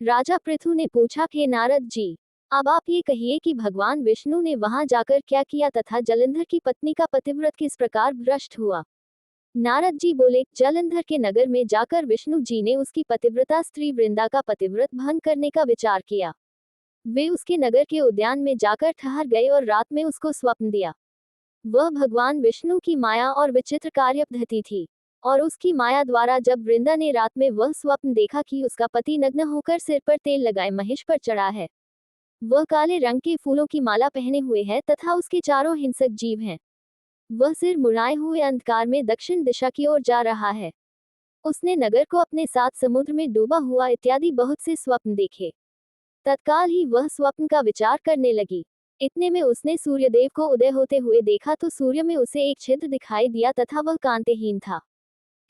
राजा पृथु ने पूछा, हे नारद जी, अब आप ये कहिए कि भगवान विष्णु ने वहां जाकर क्या किया तथा जलंधर की पत्नी का पतिव्रत किस प्रकार भ्रष्ट हुआ। नारद जी बोले, जलंधर के नगर में जाकर विष्णु जी ने उसकी पतिव्रता स्त्री वृंदा का पतिव्रत भंग करने का विचार किया। वे उसके नगर के उद्यान में जाकर ठहर गए और रात में उसको स्वप्न दिया। वह भगवान विष्णु की माया और विचित्र कार्यपद्धति थी, और उसकी माया द्वारा जब वृंदा ने रात में वह स्वप्न देखा कि उसका पति नग्न होकर सिर पर तेल लगाए महेश पर चढ़ा है, वह काले रंग के फूलों की माला पहने हुए है तथा उसके चारों हिंसक जीव हैं, वह सिर मुड़ाए हुए अंधकार में दक्षिण दिशा की ओर जा रहा है, उसने नगर को अपने साथ समुद्र में डूबा हुआ इत्यादि बहुत से स्वप्न देखे। तत्काल ही वह स्वप्न का विचार करने लगी। इतने में उसने सूर्यदेव को उदय होते हुए देखा तो सूर्य में उसे एक छिद्र दिखाई दिया तथा वह कांतिहीन था।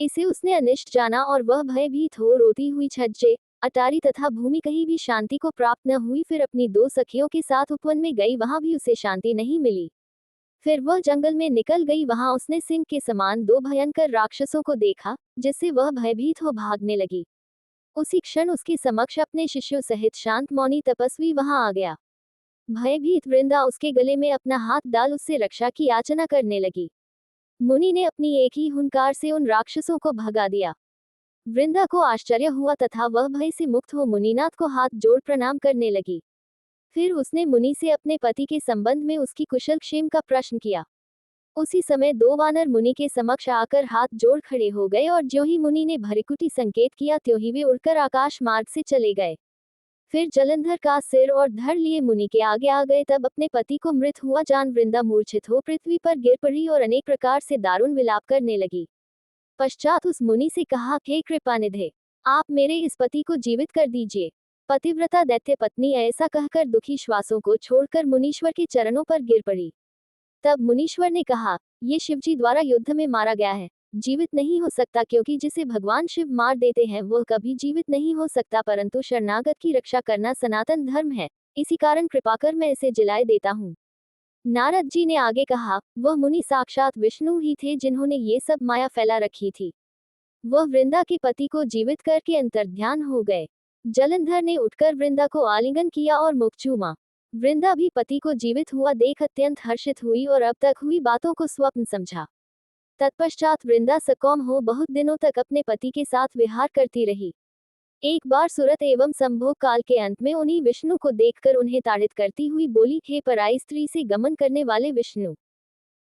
इसे उसने अनिष्ट जाना और वह भयभीत हो रोती हुई छज्जे, अटारी तथा भूमि कहीं भी शांति को प्राप्त न हुई। फिर अपनी दो सखियों के साथ उपवन में गई, वहां भी उसे शांति नहीं मिली। फिर वह जंगल में निकल गई, वहां उसने सिंह के समान दो भयंकर राक्षसों को देखा, जिससे वह भयभीत हो भागने लगी। उसी क्षण उसके समक्ष अपने शिष्यों सहित शांत मौनी तपस्वी वहां आ गया। भयभीत वृंदा उसके गले में अपना हाथ डाल उससे रक्षा की याचना करने लगी। मुनि ने अपनी एक ही हुंकार से उन राक्षसों को भगा दिया। वृंदा को आश्चर्य हुआ तथा वह भय से मुक्त हो मुनिनाथ को हाथ जोड़ प्रणाम करने लगी। फिर उसने मुनि से अपने पति के संबंध में उसकी कुशल क्षेम का प्रश्न किया। उसी समय दो वानर मुनि के समक्ष आकर हाथ जोड़ खड़े हो गए, और ज्यों ही मुनि ने भृकुटी संकेत किया त्यों ही वे उड़कर आकाश मार्ग से चले गए। फिर जलंधर का सिर और धड़ लिए मुनि के आगे आ गए। तब अपने पति को मृत हुआ जान वृंदा मूर्छित हो पृथ्वी पर गिर पड़ी और अनेक प्रकार से दारुण विलाप करने लगी। पश्चात उस मुनि से कहा, हे कृपानिधे, आप मेरे इस पति को जीवित कर दीजिए। पतिव्रता दैत्य पत्नी ऐसा कहकर दुखी श्वासों को छोड़कर मुनीश्वर के चरणों पर गिर पड़ी। तब मुनीश्वर ने कहा, ये शिवजी द्वारा युद्ध में मारा गया है, जीवित नहीं हो सकता, क्योंकि जिसे भगवान शिव मार देते हैं वह कभी जीवित नहीं हो सकता, परंतु शरणागत की रक्षा करना सनातन धर्म है, इसी कारण कृपा कर मैं इसे जिलाए देता हूँ। नारद जी ने आगे कहा, वह मुनि साक्षात विष्णु ही थे जिन्होंने ये सब माया फैला रखी थी। वह वृंदा के पति को जीवित करके अंतर्ध्यान हो गए। जलंधर ने उठकर वृंदा को आलिंगन किया और मुख चूमा। वृंदा भी पति को जीवित हुआ देख अत्यंत हर्षित हुई और अब तक हुई बातों को स्वप्न समझा। तत्पश्चात वृंदा सकौम हो बहुत दिनों तक अपने पति के साथ विहार करती रही। एक बार सुरत एवं संभोग काल के अंत में उन्हीं विष्णु को देखकर उन्हें ताड़ित करती हुई बोली, हे पराई स्त्री से गमन करने वाले विष्णु,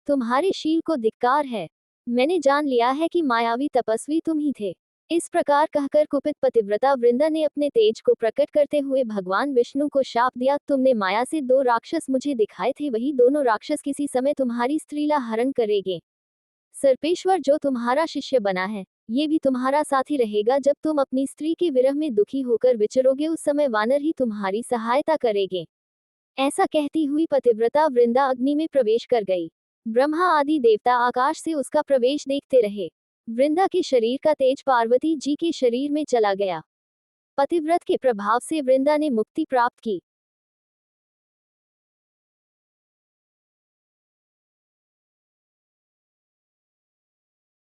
तुम्हारे शील को धिक्कार है। मैंने जान लिया है कि मायावी तपस्वी तुम ही थे। इस प्रकार कहकर कुपित पतिव्रता वृंदा ने अपने तेज को प्रकट करते हुए भगवान विष्णु को शाप दिया, तुमने माया से दो राक्षस मुझे दिखाए थे, वही दोनों राक्षस किसी समय तुम्हारी स्त्रीला हरण करेंगे। सर्पेश्वर जो तुम्हारा शिष्य बना है, ये भी तुम्हारा साथी रहेगा। जब तुम अपनी स्त्री के विरह में दुखी होकर विचरोगे, उस समय वानर ही तुम्हारी सहायता करेंगे। ऐसा कहती हुई पतिव्रता वृंदा अग्नि में प्रवेश कर गई। ब्रह्मा आदि देवता आकाश से उसका प्रवेश देखते रहे। वृंदा के शरीर का तेज पार्वती जी के शरीर में चला गया। पतिव्रत के प्रभाव से वृंदा ने मुक्ति प्राप्त की।